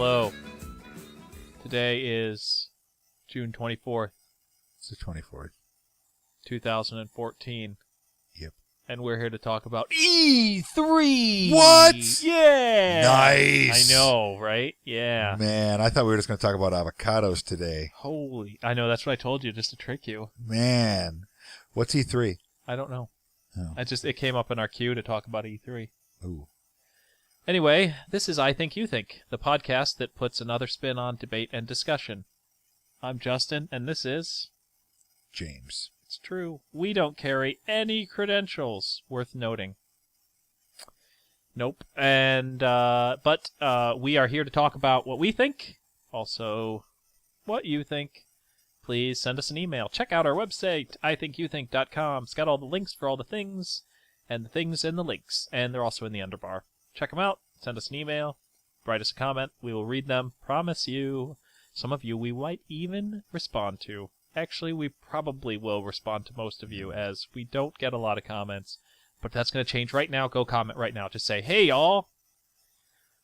Hello. Today is June 24th. It's the 24th. 2014. Yep. And we're here to talk about E3! What? Yeah! Nice! I know, right? Yeah. Man, I thought we were just going to talk about avocados today. Holy. I know, that's what I told you, just to trick you. Man. What's E3? I don't know. Oh. It came up in our queue to talk about E3. Ooh. Anyway, this is I Think You Think, the podcast that puts another spin on debate and discussion. I'm Justin, and this is... James. It's true. We don't carry any credentials worth noting. Nope. And, but we are here to talk about what we think, also what you think. Please send us an email. Check out our website, ithinkyoutthink.com. It's got all the links for all the things, and the things and the links, and they're also in the underbar. Check them out. Send us an email. Write us a comment. We will read them. Promise you. Some of you we might even respond to. Actually, we probably will respond to most of you, as we don't get a lot of comments. But that's going to change right now. Go comment right now. Just say, hey, y'all.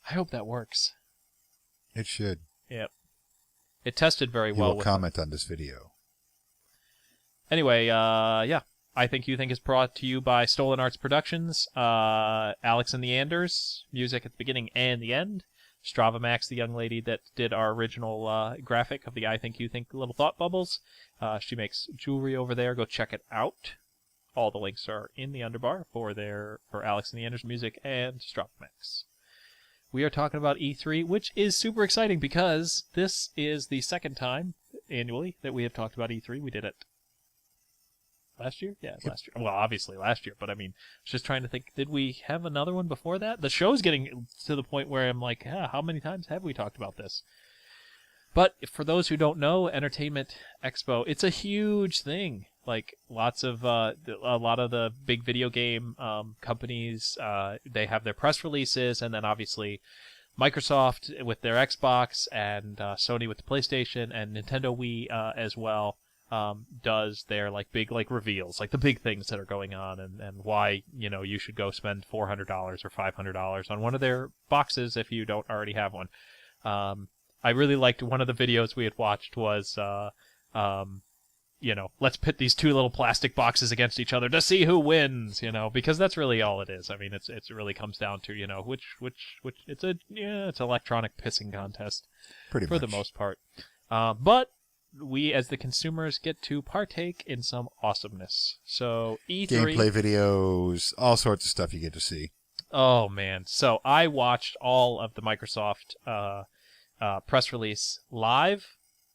I hope that works. It should. Yep. It tested very well. You will comment on this video. Anyway, yeah. I Think You Think is brought to you by StolenArts Productions. Alex and the Anders, music at the beginning and the end. Strava Max, the young lady that did our original graphic of the I Think You Think little thought bubbles. She makes jewelry over there. Go check it out. All the links are in the underbar for Alex and the Anders music and Strava Max. We are talking about E3, which is super exciting because this is the second time annually that we have talked about E3. We did it last year? Yeah, last year. Well, obviously last year, but I mean, I was just trying to think, did we have another one before that? The show's getting to the point where I'm like, how many times have we talked about this? But for those who don't know, Entertainment Expo, it's a huge thing. Like, a lot of the big video game companies, they have their press releases, and then obviously Microsoft with their Xbox, and Sony with the PlayStation, and Nintendo Wii as well. Does their big reveals, like the big things that are going on, and why you should go spend $400 or $500 on one of their boxes if you don't already have one. I really liked one of the videos we had watched was let's pit these two little plastic boxes against each other to see who wins, because that's really all it is. I mean, it really comes down to which it's electronic pissing contest Pretty for much. the most part, but we, as the consumers, get to partake in some awesomeness. So, E3... Gameplay videos, all sorts of stuff you get to see. Oh, man. So, I watched all of the Microsoft press release live,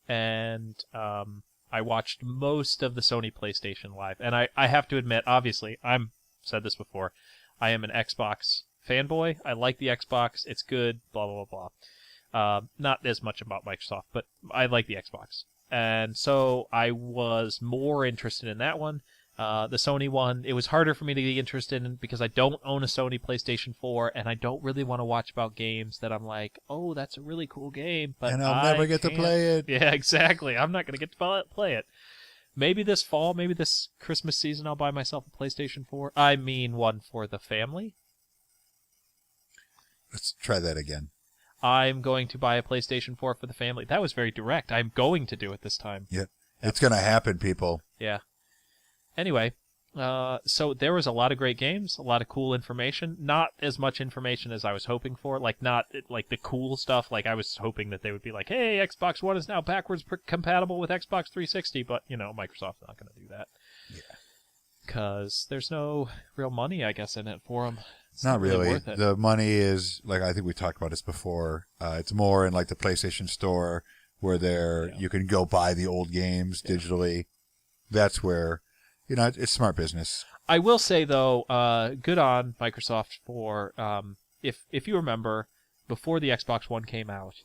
and I watched most of the Sony PlayStation live. And I have to admit, obviously, I've said this before, I am an Xbox fanboy. I like the Xbox. It's good, blah, blah, blah, blah. Not as much about Microsoft, but I like the Xbox. And so I was more interested in that one. The Sony one, it was harder for me to be interested in because I don't own a Sony PlayStation 4, and I don't really want to watch about games that I'm like, oh, that's a really cool game, but and I'll never get to play it. Yeah, exactly. I'm not going to get to play it. Maybe this fall, maybe this Christmas season, I'll buy myself a PlayStation 4. I mean one for the family. Let's try that again. I'm going to buy a PlayStation 4 for the family. That was very direct. I'm going to do it this time. Yep. It's going to happen, people. Yeah. Anyway, so there was a lot of great games, a lot of cool information. Not as much information as I was hoping for. Not the cool stuff. I was hoping that they would be like, hey, Xbox One is now backwards compatible with Xbox 360. But, Microsoft's not going to do that. Yeah. Because there's no real money, I guess, in it for them. It's not really. worth it. The money is, I think we talked about this before, it's more in the PlayStation Store where you can go buy the old games digitally. That's where, it's smart business. I will say, though, good on Microsoft for, if you remember, before the Xbox One came out,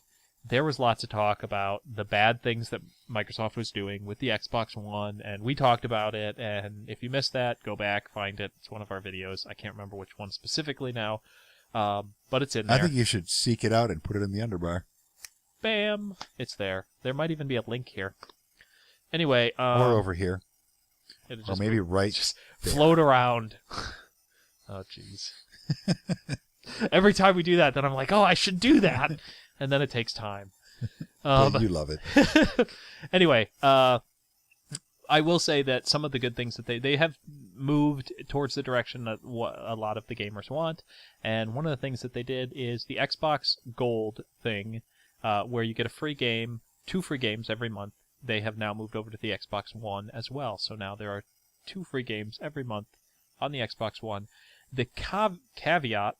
there was lots of talk about the bad things that Microsoft was doing with the Xbox One, and we talked about it, and if you missed that, go back, find it. It's one of our videos. I can't remember which one specifically now, but it's in there. I think you should seek it out and put it in the underbar. Bam! It's there. There might even be a link here. Anyway. Or over here. Or maybe right just there. Float around. Oh, jeez. Every time we do that, then I'm like, oh, I should do that. and then it takes time. But you love it. Anyway, I will say that some of the good things that they have moved towards the direction that what a lot of the gamers want, and one of the things that they did is the Xbox Gold thing, where you get a free game, 2 free games every month. They have now moved over to the Xbox One as well, so now there are 2 free games every month on the Xbox One. The caveat,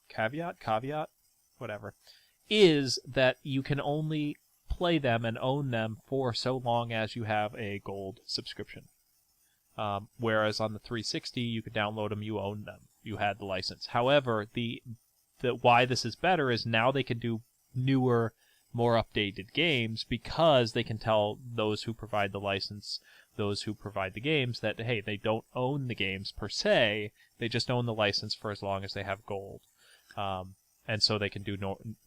whatever, is that you can only play them and own them for so long as you have a gold subscription. Whereas on the 360, you could download them, you own them, you had the license. However, the why this is better is now they can do newer, more updated games because they can tell those who provide the license, those who provide the games, that, hey, they don't own the games per se, they just own the license for as long as they have gold. And so they can do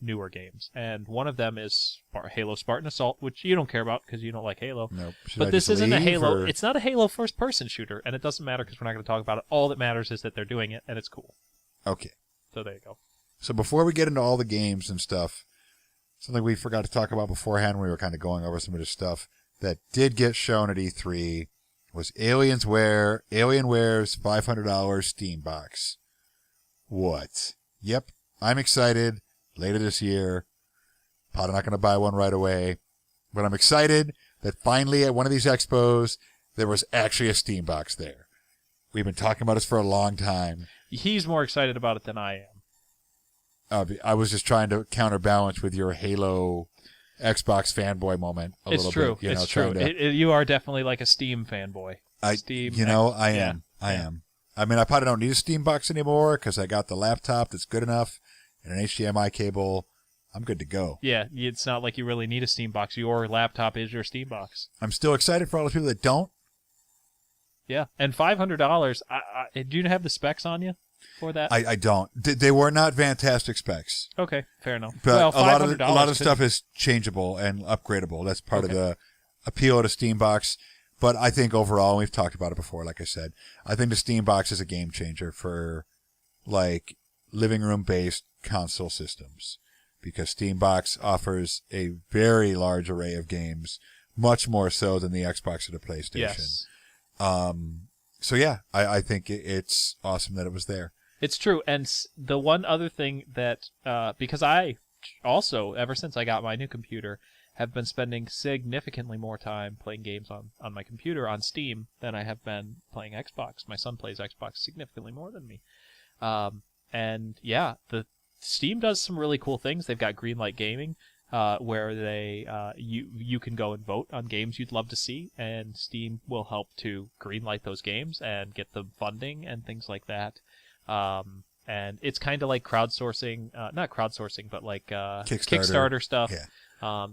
newer games. And one of them is Halo Spartan Assault, which you don't care about because you don't like Halo. Nope. But this isn't a Halo. It's not a Halo first-person shooter, and it doesn't matter because we're not going to talk about it. All that matters is that they're doing it, and it's cool. Okay. So there you go. So before we get into all the games and stuff, something we forgot to talk about beforehand when we were kind of going over some of this stuff that did get shown at E3 was Alienware's $500 Steam box. What? Yep. I'm excited. Later this year. Probably not going to buy one right away. But I'm excited that finally at one of these expos, there was actually a Steam box there. We've been talking about this for a long time. He's more excited about it than I am. I was just trying to counterbalance with your Halo Xbox fanboy moment a little true. bit. It's true. You are definitely like a Steam fanboy. I am. I am. I mean, I probably don't need a Steam box anymore because I got the laptop that's good enough and an HDMI cable. I'm good to go. Yeah, it's not like you really need a Steam box. Your laptop is your Steam box. I'm still excited for all the people that don't. Yeah, and $500. Do you have the specs on you for that? I don't. They were not fantastic specs. Okay, fair enough. But well, a lot of the stuff is changeable and upgradable. That's part of the appeal of the Steam box. But I think overall, and we've talked about it before, like I said, I think the Steam box is a game changer for like living room based console systems because Steam box offers a very large array of games, much more so than the Xbox or the PlayStation. Yes. So yeah, I think it's awesome that it was there. It's true. And the one other thing that, because I also, ever since I got my new computer, have been spending significantly more time playing games on my computer on Steam than I have been playing Xbox. My son plays Xbox significantly more than me. And yeah, the Steam does some really cool things. They've got Greenlight Gaming, where they you can go and vote on games you'd love to see, and Steam will help to greenlight those games and get them funding and things like that. And it's kind of like crowdsourcing, not crowdsourcing, but like Kickstarter stuff. Yeah.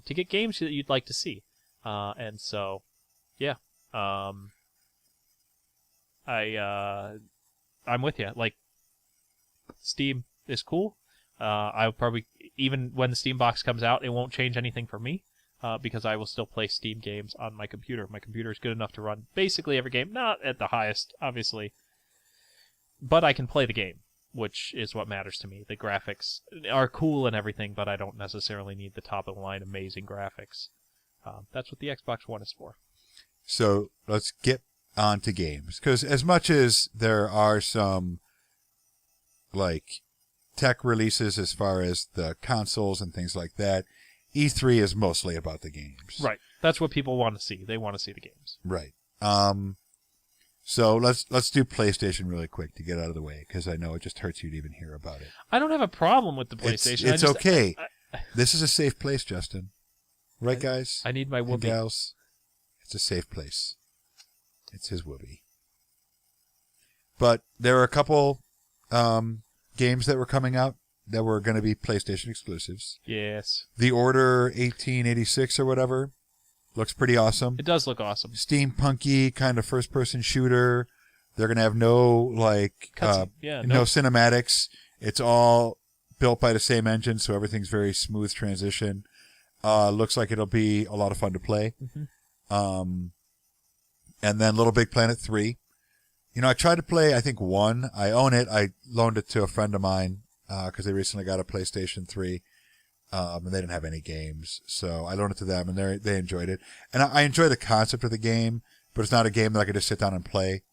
To get games that you'd like to see. And so, yeah. I'm with you. Like, Steam is cool. I'll probably, even when the Steam box comes out, it won't change anything for me, because I will still play Steam games on my computer. My computer is good enough to run basically every game. Not at the highest, obviously. But I can play the game, which is what matters to me. The graphics are cool and everything, but I don't necessarily need the top-of-the-line amazing graphics. That's what the Xbox One is for. So let's get on to games. Because as much as there are some like tech releases as far as the consoles and things like that, E3 is mostly about the games. Right. That's what people want to see. They want to see the games. Right. So let's do PlayStation really quick to get out of the way, because I know it just hurts you to even hear about it. I don't have a problem with the PlayStation. It's okay. This is a safe place, Justin. Right, guys? I need my whoopee. Gals? It's a safe place. It's his whoopee. But there are a couple games that were coming out that were going to be PlayStation exclusives. Yes. The Order 1886 or whatever looks pretty awesome. It does look awesome. Steampunky kind of first-person shooter. They're going to have no no cinematics. It's all built by the same engine, so everything's very smooth transition. Looks like it'll be a lot of fun to play. Mm-hmm. And then Little Big Planet 3. You know, I tried to play, I think, 1. I own it. I loaned it to a friend of mine because they recently got a PlayStation 3. and they didn't have any games. So I loaned it to them, and they enjoyed it. And I enjoy the concept of the game, but it's not a game that I could just sit down and play.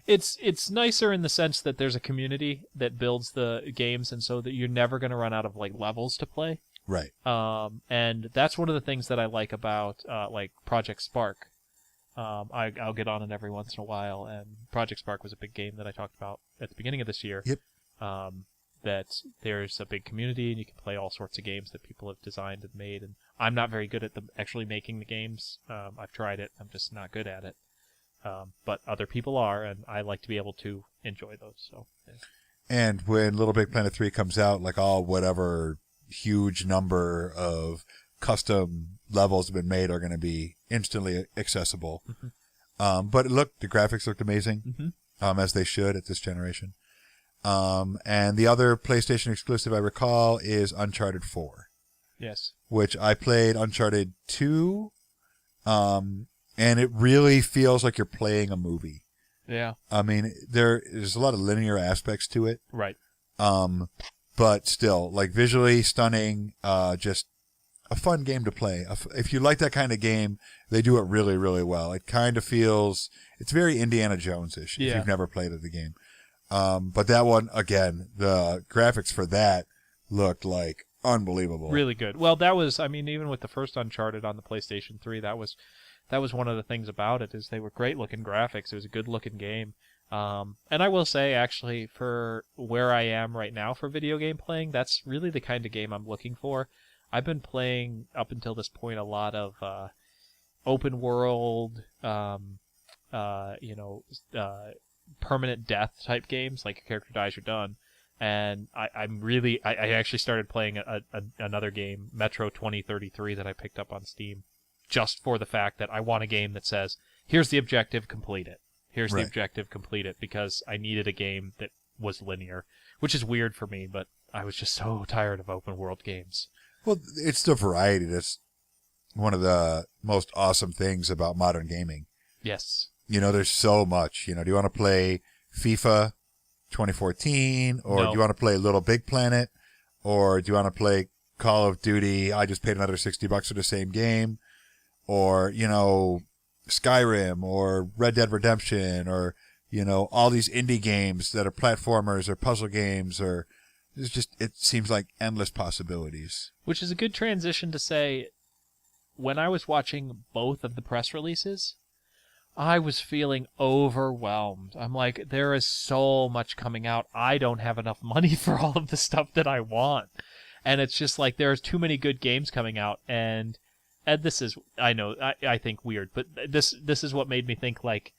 It's nicer in the sense that there's a community that builds the games, and so that you're never going to run out of like levels to play. Right. And that's one of the things that I like about like Project Spark. I'll get on it every once in a while, and Project Spark was a big game that I talked about at the beginning of this year. Yep. That there's a big community, and you can play all sorts of games that people have designed and made. And I'm not very good at actually making the games. I've tried it. I'm just not good at it. But other people are, and I like to be able to enjoy those. So. Yeah. And when Little Big Planet 3 comes out, like all whatever huge number of custom levels have been made are going to be instantly accessible. Mm-hmm. But the graphics looked amazing, mm-hmm. As they should at this generation. And the other PlayStation exclusive I recall is Uncharted 4. Yes. Which I played Uncharted 2, and it really feels like you're playing a movie. Yeah. I mean, there's a lot of linear aspects to it. Right. But still, like visually stunning, just a fun game to play. If you like that kind of game, they do it really, really well. It kind of feels, it's very Indiana Jones-ish if you've never played the game. But that one, again, the graphics for that looked like unbelievable. Really good. Well, that was, I mean, even with the first Uncharted on the PlayStation 3, that was one of the things about it, is they were great looking graphics. It was a good looking game. And I will say, actually, for where I am right now for video game playing, that's really the kind of game I'm looking for. I've been playing, up until this point, a lot of open world, permanent death type games, like a character dies, you're done. And I actually started playing another game, Metro 2033, that I picked up on Steam, just for the fact that I want a game that says, here's the objective, complete it. Here's the objective, complete it, because I needed a game that was linear, which is weird for me, but I was just so tired of open world games. Well, it's the variety that's one of the most awesome things about modern gaming. Yes. There's so much. Do you want to play FIFA 2014, or do you want to play Little Big Planet, or do you want to play Call of Duty? I just paid another $60 for the same game, or Skyrim, or Red Dead Redemption, or all these indie games that are platformers or puzzle games, or it seems like endless possibilities. Which is a good transition to say, when I was watching both of the press releases, I was feeling overwhelmed. I'm like, there is so much coming out. I don't have enough money for all of the stuff that I want. And it's just like, there's too many good games coming out. And this is, I know, I think weird, but this is what made me think, like,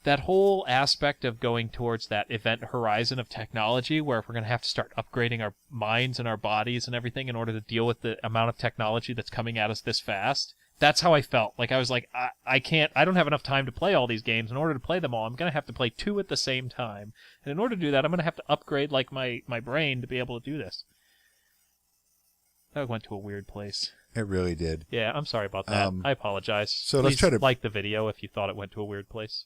that whole aspect of going towards that event horizon of technology, where if we're going to have to start upgrading our minds and our bodies and everything in order to deal with the amount of technology that's coming at us this fast, that's how I felt. Like, I was like, I don't have enough time to play all these games. In order to play them all, I'm going to have to play 2 at the same time. And in order to do that, I'm going to have to upgrade, like, my brain to be able to do this. That went to a weird place. It really did. Yeah, I'm sorry about that. I apologize. So Please let's try to like the video if you thought it went to a weird place.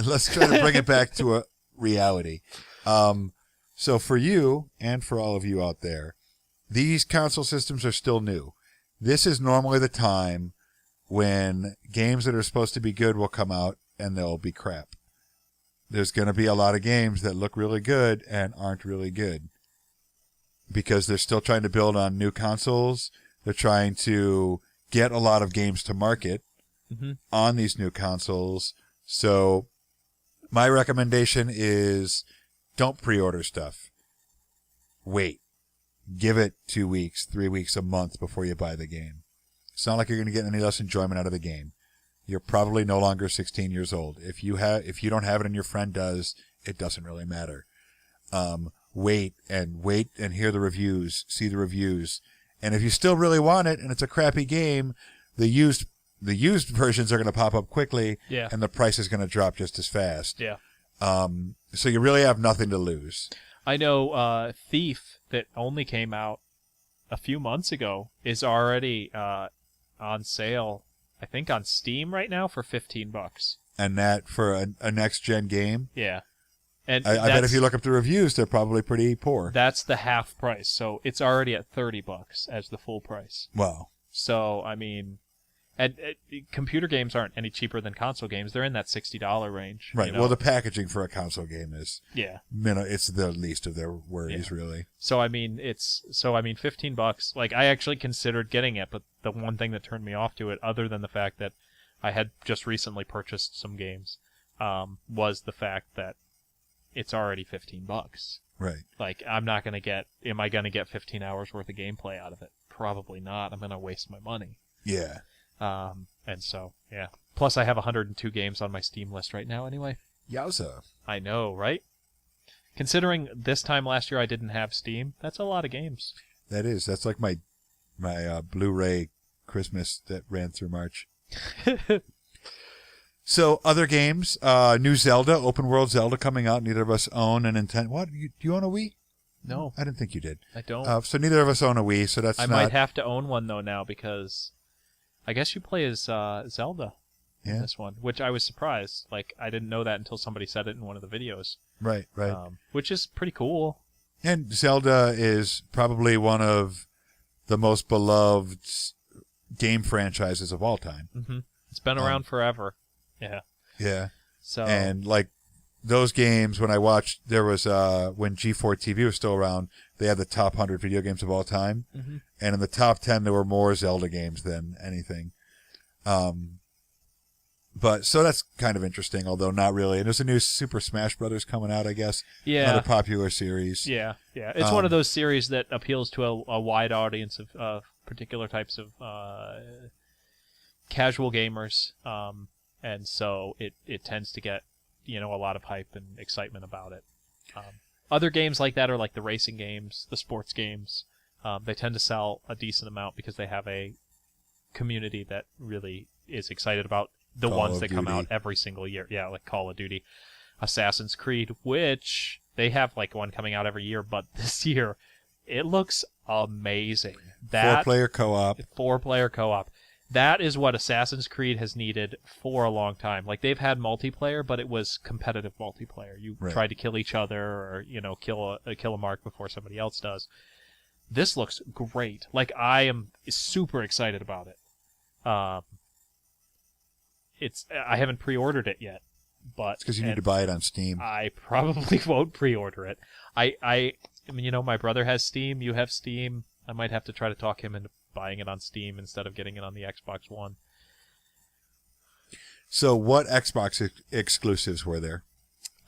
Let's try to bring it back to a reality. So for you and for all of you out there, these console systems are still new. This is normally the time when games that are supposed to be good will come out and they'll be crap. There's going to be a lot of games that look really good and aren't really good, because they're still trying to build on new consoles. They're trying to get a lot of games to market on these new consoles. So my recommendation is, don't pre-order stuff. Wait. Give it 2 weeks, 3 weeks, a month before you buy the game. It's not like you're going to get any less enjoyment out of the game. You're probably no longer 16 years old. If you don't have it and your friend does, it doesn't really matter. Wait and hear the reviews, see the reviews. And if you still really want it and it's a crappy game, the used versions are going to pop up quickly, and the price is going to drop just as fast. Yeah. So you really have nothing to lose. I know Thief, that only came out a few months ago, is already on sale, I think on Steam right now, for $15. And that for a next-gen game? Yeah. And I bet if you look up the reviews, they're probably pretty poor. That's the half price, so it's already at $30 as the full price. Wow. So I mean, and computer games aren't any cheaper than console games. They're in that $60 range. Right. You know? Well, the packaging for a console game is it's the least of their worries, really. So I mean, $15. Like I actually considered getting it, but the one thing that turned me off to it, other than the fact that I had just recently purchased some games, was the fact that it's already $15. Right. Like am I going to get 15 hours worth of gameplay out of it? Probably not. I'm going to waste my money. Yeah. And so, yeah. Plus I have 102 games on my Steam list right now anyway. Yowza. I know, right? Considering this time last year I didn't have Steam, that's a lot of games. That is. That's like my Blu-ray Christmas that ran through March. So, other games, new Zelda, open world Zelda coming out. Neither of us own a Nintendo. What? Do you own a Wii? No. I didn't think you did. I don't. So neither of us own a Wii, so that's I might have to own one, though, now, because I guess you play as Zelda in this one, which I was surprised. Like, I didn't know that until somebody said it in one of the videos. Right. Which is pretty cool. And Zelda is probably one of the most beloved game franchises of all time. Mm-hmm. It's been around forever. Yeah. Yeah. So and like those games, when I watched, there was when G4 TV was still around, they had the top 100 video games of all time, and in the top 10 there were more Zelda games than anything. But so that's kind of interesting, although not really. And there's a new Super Smash Brothers coming out, I guess. Yeah. Another popular series. Yeah. It's one of those series that appeals to a wide audience of particular types of casual gamers. And so it tends to get, a lot of hype and excitement about it. Other games like that are like the racing games, the sports games. They tend to sell a decent amount because they have a community that really is excited about the ones that come out every single year. Yeah, like Call of Duty, Assassin's Creed, which they have like one coming out every year, but this year it looks amazing. That 4-player co-op. 4-player co-op. That is what Assassin's Creed has needed for a long time. Like, they've had multiplayer, but it was competitive multiplayer. You tried to kill each other or, kill a mark before somebody else does. This looks great. Like, I am super excited about it. I haven't pre-ordered it yet, but it's because you need to buy it on Steam. I probably won't pre-order it. I mean, my brother has Steam. You have Steam. I might have to try to talk him into buying it on Steam instead of getting it on the Xbox One. So what Xbox exclusives were there?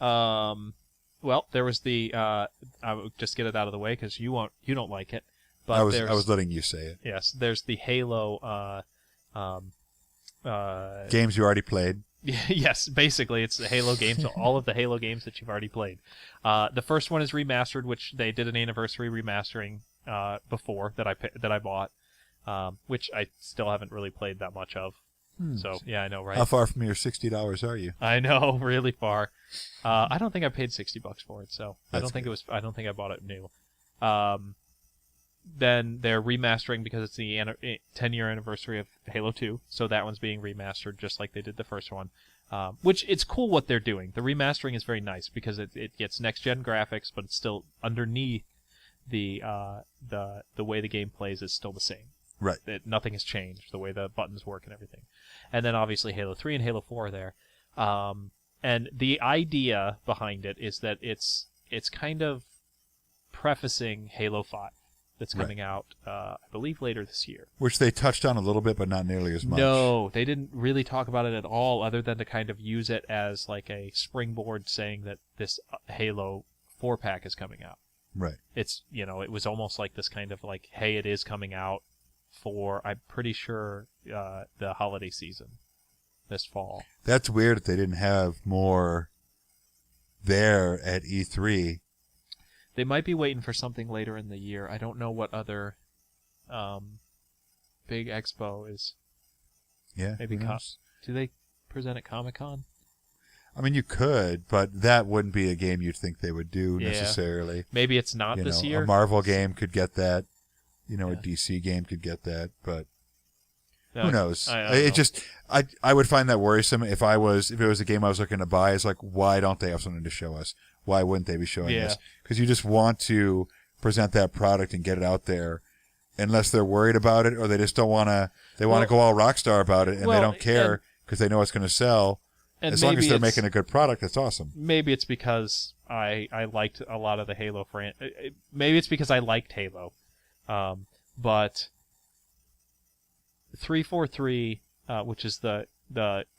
Well, there was the I will just get it out of the way because you don't like it. But I was letting you say it. Yes, there's the Halo games you already played. Yes, basically it's the Halo games, all of the Halo games that you've already played. The first one is remastered, which they did an anniversary remastering before that I bought. Which I still haven't really played that much of. So, yeah, I know, right? How far from your $60 are you? I know, really far. I don't think I paid $60 for it, so I don't think I bought it new. Then they're remastering because it's the 10-year anniversary of Halo 2, so that one's being remastered just like they did the first one. Which, it's cool what they're doing. The remastering is very nice because it gets next-gen graphics, but it's still underneath the way the game plays is still the same. Right. Nothing has changed, the way the buttons work and everything. And then obviously Halo 3 and Halo 4 are there. And the idea behind it is that it's kind of prefacing Halo 5 that's coming out, I believe, later this year. Which they touched on a little bit, but not nearly as much. No, they didn't really talk about it at all, other than to kind of use it as like a springboard saying that this Halo 4-pack is coming out. Right. It's, it was almost like this kind of like, hey, it is coming out for, I'm pretty sure, the holiday season this fall. That's weird that they didn't have more there at E3. They might be waiting for something later in the year. I don't know what other big expo is. Yeah. Maybe do they present at Comic-Con? I mean, you could, but that wouldn't be a game you'd think they would do necessarily. Maybe it's not this year. A Marvel game could get that. A DC game could get that, but who knows? I would find that worrisome if it was a game I was looking to buy. It's like, why don't they have something to show us? why wouldn't they be showing Yeah. this? Because you just want to present that product and get it out there, unless they're worried about it or they just don't want to. They want to go all rockstar about it, and they don't care because they know it's going to sell. And as long as they're making a good product, that's awesome. Maybe it's because I liked a lot of the Halo maybe it's because I liked Halo. But 343, which is the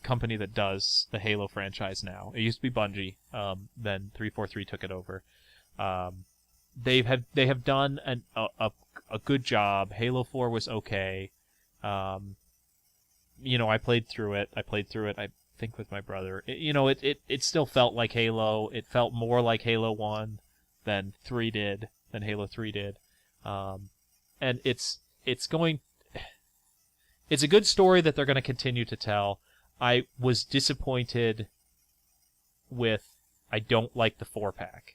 company that does the Halo franchise now. It used to be Bungie. Then 343 took it over. They have done a good job. Halo 4 was okay. I played through it. I think with my brother. It still felt like Halo. It felt more like Halo 1 than Halo 3 did. And it's a good story that they're going to continue to tell. I was disappointed with I don't like the 4-pack.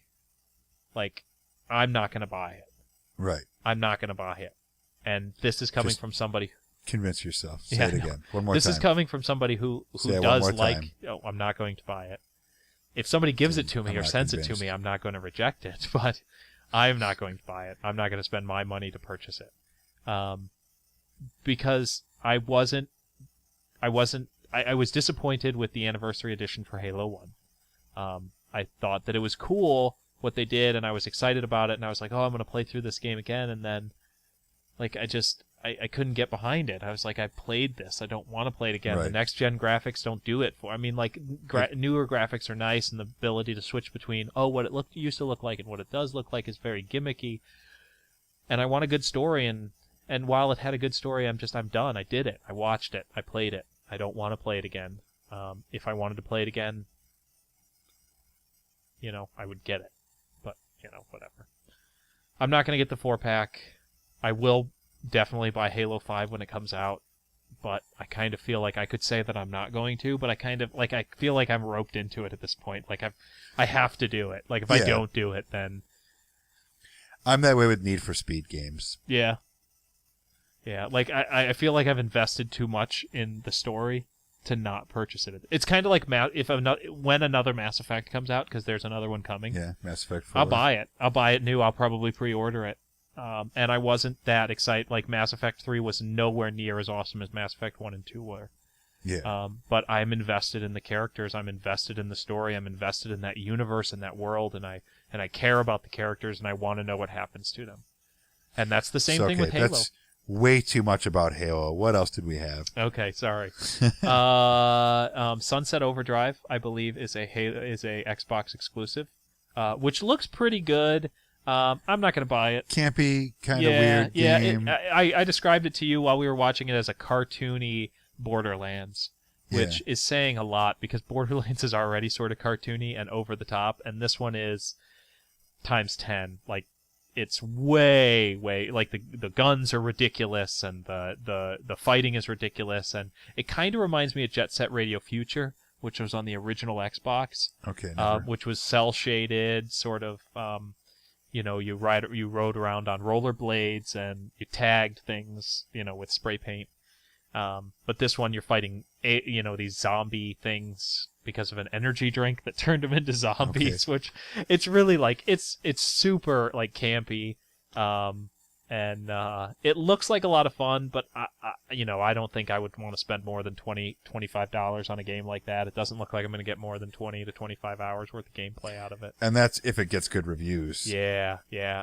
Like, I'm not going to buy it. Right. I'm not going to buy it. And this is coming from somebody... Convince yourself. Say it again. One more time. This is coming from somebody who does like... Oh, I'm not going to buy it. If somebody gives it to me or sends it to me, I'm not going to reject it. But I'm not going to buy it. I'm not going to spend my money to purchase it. Because I was disappointed with the anniversary edition for Halo 1. I thought that it was cool what they did, and I was excited about it, and I was like, oh, I'm going to play through this game again, and then like I couldn't get behind it. I was like, I played this. I don't want to play it again. Right. The next-gen graphics don't do it for... I mean, like, newer graphics are nice, and the ability to switch between, what it used to look like and what it does look like is very gimmicky. And I want a good story, and while it had a good story, I'm done. I did it. I watched it. I played it. I don't want to play it again. If I wanted to play it again, I would get it. But, whatever. I'm not going to get the 4-pack. I will definitely buy Halo 5 when it comes out, but I kind of feel like I could say that I'm not going to, but I feel like I'm roped into it at this point. Like I have to do it. Like if I don't do it, then I'm that way with Need for Speed games. Yeah. Yeah, like I feel like I've invested too much in the story to not purchase it. It's kind of like when another Mass Effect comes out, because there's another one coming. Yeah, Mass Effect 4. I'll buy it. I'll buy it new. I'll probably pre-order it. And I wasn't that excited. Like, Mass Effect 3 was nowhere near as awesome as Mass Effect 1 and 2 were. Yeah. But I'm invested in the characters. I'm invested in the story. I'm invested in that universe and that world, and I care about the characters, and I want to know what happens to them. And that's the same thing with Halo. That's way too much about Halo. What else did we have? Okay, sorry. Sunset Overdrive, I believe, is a Xbox exclusive, which looks pretty good. I'm not going to buy it. Campy, kind of weird game. I described it to you while we were watching it as a cartoony Borderlands, which is saying a lot, because Borderlands is already sort of cartoony and over the top, and this one is times 10. Like, it's way, like the guns are ridiculous, and the fighting is ridiculous, and it kind of reminds me of Jet Set Radio Future, which was on the original Xbox. Okay. Which was cell shaded, sort of. You rode around on rollerblades and you tagged things, with spray paint. But this one, you're fighting, these zombie things because of an energy drink that turned them into zombies, which it's really like, it's super like campy. And it looks like a lot of fun, but I don't think I would want to spend more than $25 on a game like that. It doesn't look like I'm going to get more than 20 to 25 hours worth of gameplay out of it. And that's if it gets good reviews. Yeah.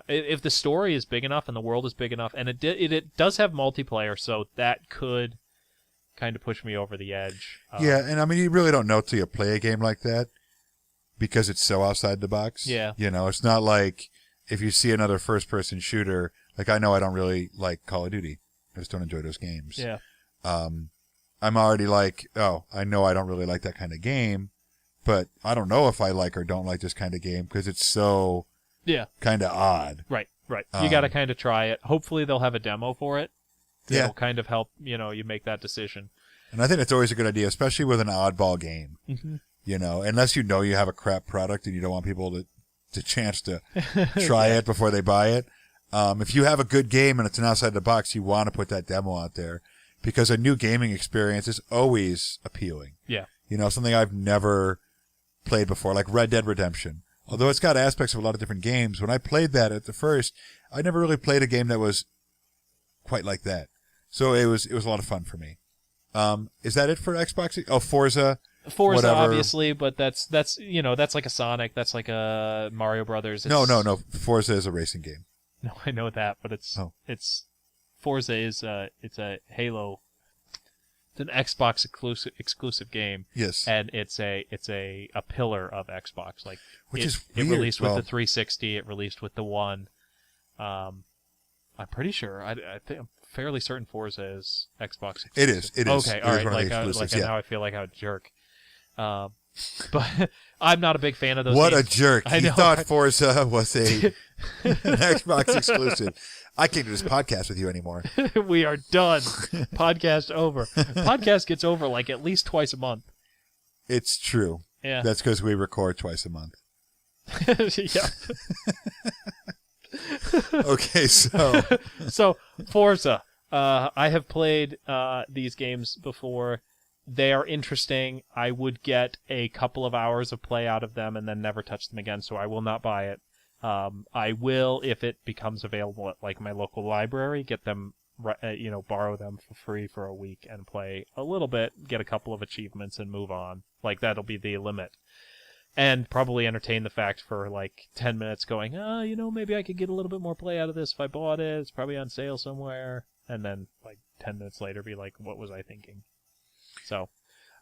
If the story is big enough and the world is big enough, and it does have multiplayer, so that could kind of push me over the edge. Yeah, and I mean, you really don't know till you play a game like that, because it's so outside the box. Yeah. It's not like if you see another first-person shooter. Like, I know I don't really like Call of Duty. I just don't enjoy those games. Yeah. I'm already like, I know I don't really like that kind of game, but I don't know if I like or don't like this kind of game because it's so kind of odd. Right. You got to kind of try it. Hopefully they'll have a demo for it. It'll kind of help, you make that decision. And I think that's always a good idea, especially with an oddball game. Mm-hmm. Unless you have a crap product and you don't want people to chance to try it before they buy it. If you have a good game and it's an outside the box, you want to put that demo out there, because a new gaming experience is always appealing. Yeah. Something I've never played before, like Red Dead Redemption. Although it's got aspects of a lot of different games. When I played that at the first, I never really played a game that was quite like that. So it was a lot of fun for me. Is that it for Xbox? Oh, Forza, whatever. Obviously, but that's like a Sonic, that's like a Mario Brothers. No. Forza is a racing game. No, I know that, but it's Forza is it's a Halo. It's an Xbox exclusive game. Yes, and it's a pillar of Xbox. Like it released with the 360. It released with the One. I'm pretty sure. I think I'm fairly certain Forza is Xbox exclusive. It is. Okay, all right. Now I feel like a jerk. But I'm not a big fan of those What games. A jerk. I know, he thought Forza was an Xbox exclusive. I can't do this podcast with you anymore. We are done. Podcast over. Podcast gets over like at least twice a month. It's true. Yeah. That's because we record twice a month. Yeah. Okay, so. So, Forza. I have played these games before. They are interesting. I would get a couple of hours of play out of them and then never touch them again, so I will not buy it. I will, if it becomes available at like my local library, get them, borrow them for free for a week and play a little bit, get a couple of achievements and move on. Like that'll be the limit. And probably entertain the fact for like 10 minutes going, maybe I could get a little bit more play out of this if I bought it. It's probably on sale somewhere. And then like 10 minutes later be like, what was I thinking? So,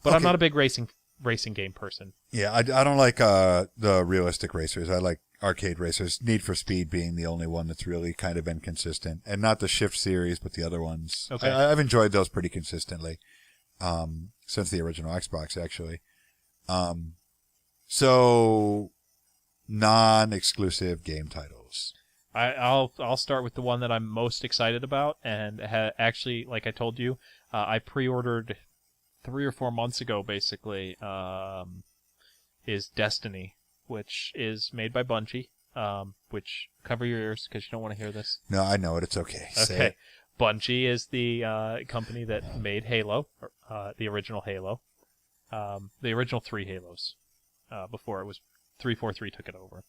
but okay. I'm not a big racing game person. Yeah, I don't like the realistic racers. I like arcade racers. Need for Speed being the only one that's really kind of been consistent, and not the Shift series, but the other ones. Okay, I've enjoyed those pretty consistently since the original Xbox, actually. So non-exclusive game titles. I'll start with the one that I'm most excited about, and actually, like I told you, I pre-ordered 3 or 4 months ago, basically, is Destiny, which is made by Bungie, which, cover your ears because you don't want to hear this. No, I know it. It's okay. Say okay. It. Bungie is the company that made Halo, the original Halo, the original 3 Halos, before it was 343 took it over.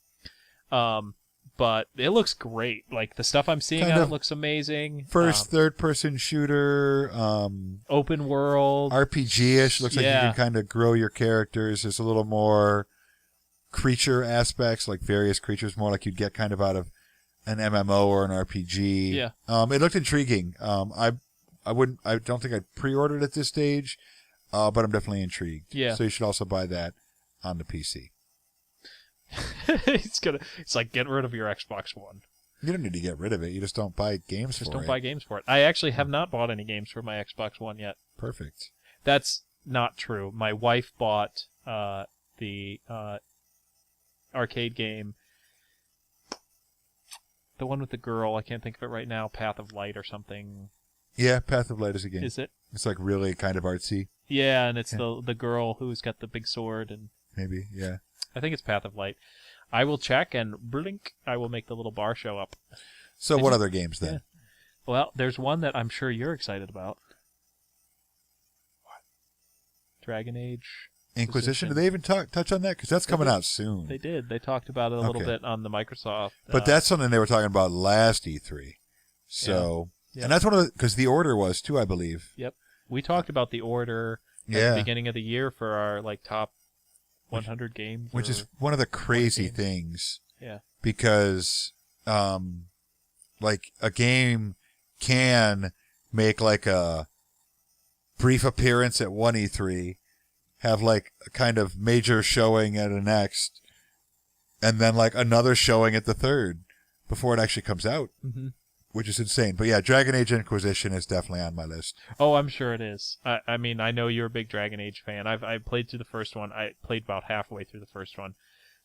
But it looks great. Like, the stuff I'm seeing on it looks amazing. First, third-person shooter. Open world. RPG-ish. Looks like you can kind of grow your characters. There's a little more creature aspects, like various creatures, more like you'd get kind of out of an MMO or an RPG. Yeah. It looked intriguing. I don't think I'd pre-order it at this stage, but I'm definitely intrigued. Yeah. So you should also buy that on the PC. It's like, get rid of your Xbox One. You don't need to get rid of it. You just don't buy games for it. Just don't buy games for it. I actually have not bought any games for my Xbox One yet. Perfect. That's not true. My wife bought the arcade game, the one with the girl. I can't think of it right now. Path of Light or something. Yeah, Path of Light is a game. Is it? It's like really kind of artsy. Yeah, and it's the girl who's got the big sword and. Maybe, yeah. I think it's Path of Light. I will check, and blink, I will make the little bar show up. So what other games, then? Yeah. Well, there's one that I'm sure you're excited about. What? Dragon Age Inquisition? Did they even touch on that? Because that's coming out soon. They did. They talked about it a little bit on the Microsoft. But that's something they were talking about last E3. So, yeah. And that's one of the, because The Order was too, I believe. Yep. We talked about The Order at the beginning of the year for our top 100 games. Which is one of the crazy things. Yeah. Because, a game can make like a brief appearance at one E3, have like a kind of major showing at a next, and then like another showing at the third before it actually comes out. Mm-hmm. Which is insane. But yeah, Dragon Age Inquisition is definitely on my list. Oh, I'm sure it is. I mean, I know you're a big Dragon Age fan. I played through the first one. I played about halfway through the first one.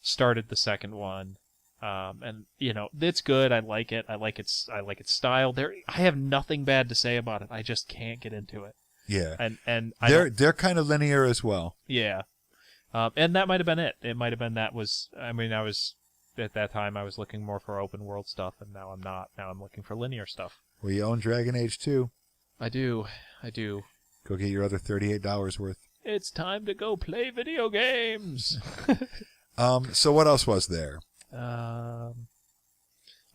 Started the second one. And it's good. I like it. I like its style. I have nothing bad to say about it. I just can't get into it. Yeah. And they're kind of linear as well. Yeah. And that might have been it. It might have been at that time, I was looking more for open world stuff, and now I'm not. Now I'm looking for linear stuff. Well, you own Dragon Age 2. I do. Go get your other $38 worth. It's time to go play video games. So what else was there? I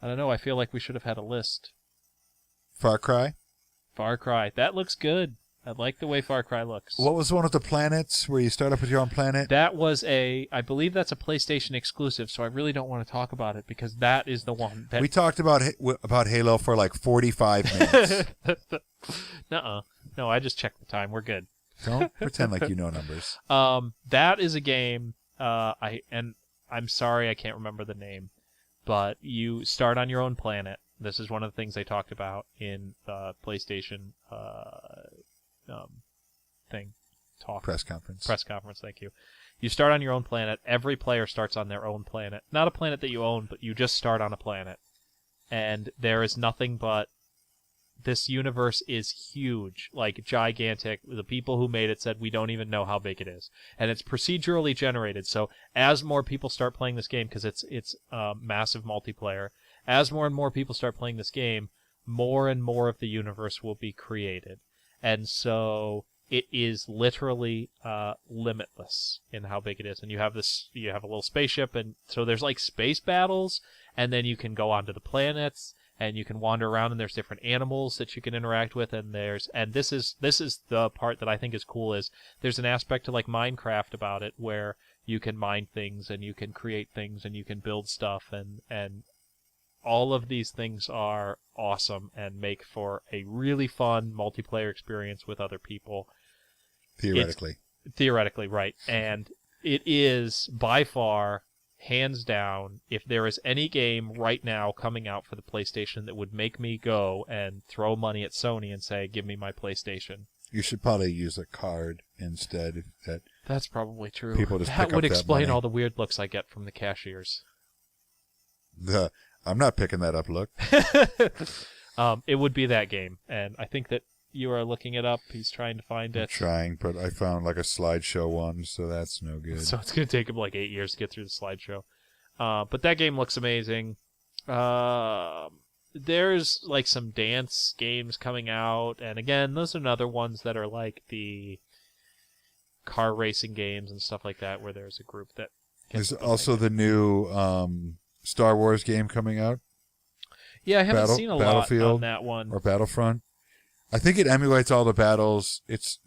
don't know. I feel like we should have had a list. Far Cry? Far Cry. That looks good. I like the way Far Cry looks. What was the one with the planets where you start up with your own planet? That was I believe that's a PlayStation exclusive, so I really don't want to talk about it because that is the one. That... We talked about Halo for like 45 minutes. Nuh-uh. No, I just checked the time. We're good. Don't pretend like you know numbers. That is a game, I'm sorry I can't remember the name, but you start on your own planet. This is one of the things they talked about in the PlayStation Press conference. Press conference, thank you. You start on your own planet. Every player starts on their own planet. Not a planet that you own, but you just start on a planet. And there is nothing but... This universe is huge, like gigantic. The people who made it said we don't even know how big it is. And it's procedurally generated, so as more people start playing this game, because it's massive multiplayer, as more and more people start playing this game, more and more of the universe will be created. And so... It is literally limitless in how big it is, and you have a little spaceship, and so there's like space battles, and then you can go onto the planets, and you can wander around, and there's different animals that you can interact with, and this is the part that I think is cool is there's an aspect to like Minecraft about it where you can mine things and you can create things and you can build stuff and all of these things are awesome and make for a really fun multiplayer experience with other people. Theoretically, right. And it is, by far, hands down, if there is any game right now coming out for the PlayStation that would make me go and throw money at Sony and say, give me my PlayStation. You should probably use a card instead. That's probably true. People just that would explain money. all the weird looks I get from the cashiers. I'm not picking that up, look. It would be that game, and I think that you are looking it up. He's trying to find it. I'm trying, but I found like a slideshow one, so that's no good. So it's going to take him like 8 years to get through the slideshow. But that game looks amazing. There's like some dance games coming out, and again, those are another ones that are like the car racing games and stuff like that, where there's a group that... There's also the new Star Wars game coming out. Yeah, I haven't seen a lot on that one. Or Battlefront. I think it emulates all the battles. It's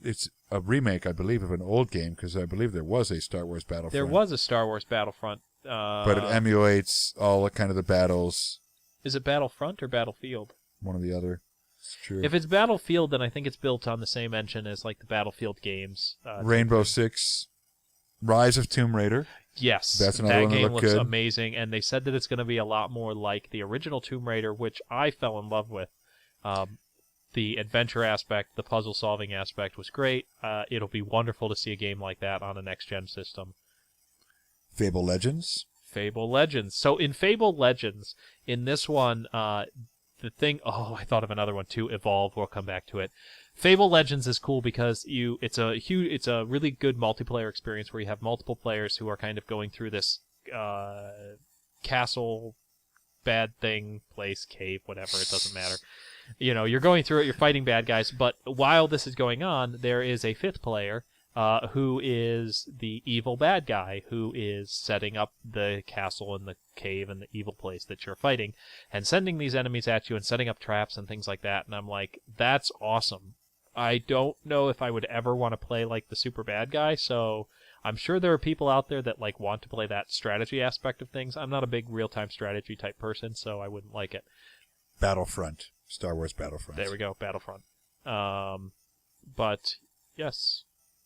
a remake, I believe, of an old game, because I believe there was a Star Wars Battlefront. There was a Star Wars Battlefront. But it emulates all kind of the battles. Is it Battlefront or Battlefield? One or the other. It's true. If it's Battlefield, then I think it's built on the same engine as like the Battlefield games. Rainbow Six, Rise of Tomb Raider. Yes, that's another one that game looked looks good. amazing, and they said that it's going to be a lot more like the original Tomb Raider, which I fell in love with. The adventure aspect, the puzzle-solving aspect was great. It'll be wonderful to see a game like that on a next-gen system. Fable Legends. Fable Legends. So in Fable Legends, in this one, the thing... Oh, I thought of another one too. Evolve. We'll come back to it. Fable Legends is cool because it's a really good multiplayer experience where you have multiple players who are kind of going through this castle, bad thing, place, cave, whatever. It doesn't matter. You know, you're going through it, you're fighting bad guys, but while this is going on, there is a fifth player who is the evil bad guy who is setting up the castle and the cave and the evil place that you're fighting and sending these enemies at you and setting up traps and things like that. And I'm like, that's awesome. I don't know if I would ever want to play like the super bad guy, so I'm sure there are people out there that like want to play that strategy aspect of things. I'm not a big real-time strategy type person, so I wouldn't like it. Battlefront. Star Wars Battlefront. There we go, Battlefront. But yes,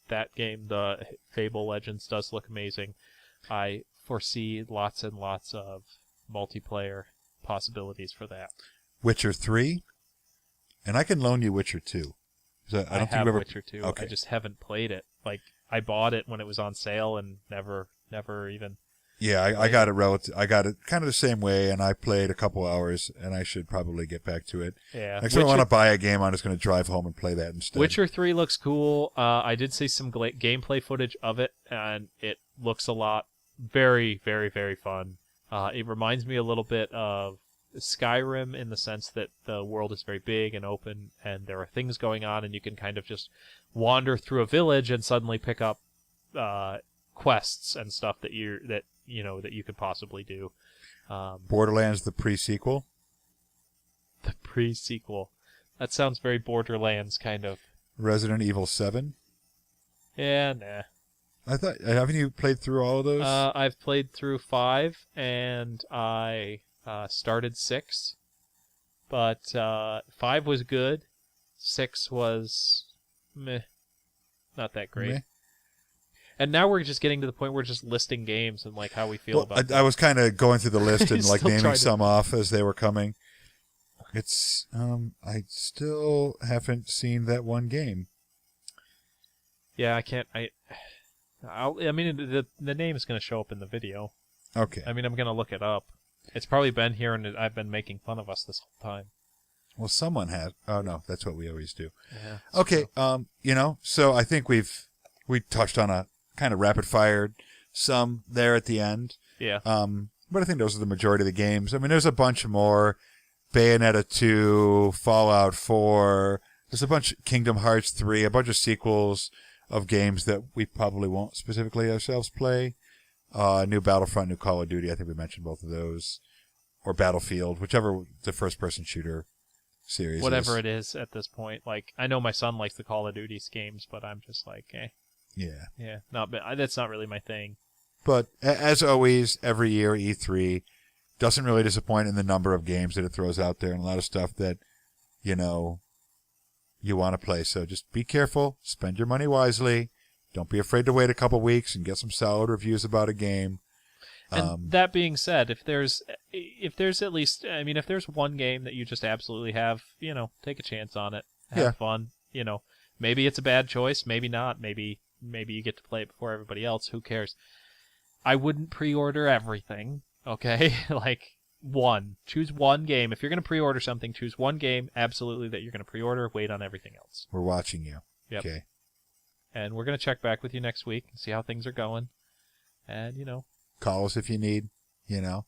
that game, the Fable Legends, does look amazing. I foresee lots and lots of multiplayer possibilities for that. Witcher 3, and I can loan you Witcher 2. I don't think have you ever... Witcher 2. Okay. I just haven't played it. Like I bought it when it was on sale and never even. Yeah, I got it I got it kind of the same way, and I played a couple hours, and I should probably get back to it. Yeah. Next time I want to buy a game, I'm just going to drive home and play that instead. Witcher 3 looks cool. I did see some gameplay footage of it, and it looks a lot very, very, very fun. It reminds me a little bit of Skyrim in the sense that the world is very big and open, and there are things going on, and you can kind of just wander through a village and suddenly pick up quests and stuff that that you could possibly do. Borderlands, the pre-sequel. The pre-sequel. That sounds very Borderlands kind of. Resident Evil 7. Yeah, nah. I thought, haven't you played through all of those? I've played through 5, and I started 6. But 5 was good. 6 was meh. Not that great. Meh. And now we're just getting to the point where we're just listing games and like how we feel about them. I was kind of going through the list and like Still naming trying to- some off as they were coming. It's I still haven't seen that one game. Yeah, I can't. I mean, the name is going to show up in the video. Okay. I mean, I'm going to look it up. It's probably been here, and I've been making fun of us this whole time. Well, someone had. Oh no, that's what we always do. Yeah. Okay. So I think we touched on a kind of rapid fired some there at the end. Yeah. But I think those are the majority of the games. I mean, there's a bunch more. Bayonetta 2, Fallout 4. There's a bunch. Kingdom Hearts 3. A bunch of sequels of games that we probably won't specifically ourselves play. New Battlefront, new Call of Duty. I think we mentioned both of those. Or Battlefield, whichever the first-person shooter series Whatever is. it is at this point. Like, I know my son likes the Call of Duty games, but I'm just like, eh. Yeah. Yeah. That's not really my thing. But as always, every year, E3 doesn't really disappoint in the number of games that it throws out there and a lot of stuff that, you want to play. So just be careful. Spend your money wisely. Don't be afraid to wait a couple weeks and get some solid reviews about a game. And that being said, if there's at least, I mean, if there's one game that you just absolutely have, take a chance on it. Have fun. Maybe it's a bad choice. Maybe not. Maybe you get to play it before everybody else. Who cares? I wouldn't pre-order everything. Okay, like choose one game. If you're going to pre-order something, choose one game absolutely that you're going to pre-order. Wait on everything else. We're watching you. Yep. Okay. And we're going to check back with you next week and see how things are going. And call us if you need. If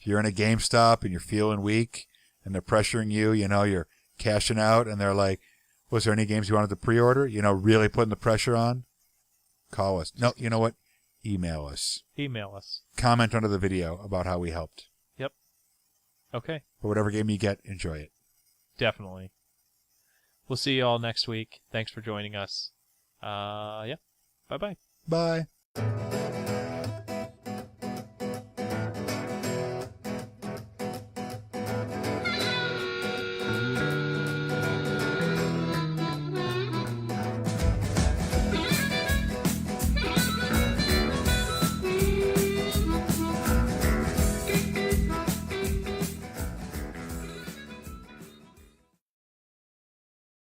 you're in a GameStop and you're feeling weak and they're pressuring you, you're cashing out and they're like, was there any games you wanted to pre-order? Really putting the pressure on. Call us. No, you know what? Email us. Comment under the video about how we helped. Yep. Okay. For whatever game you get, enjoy it. Definitely. We'll see you all next week. Thanks for joining us. Yeah. Bye-bye. Bye.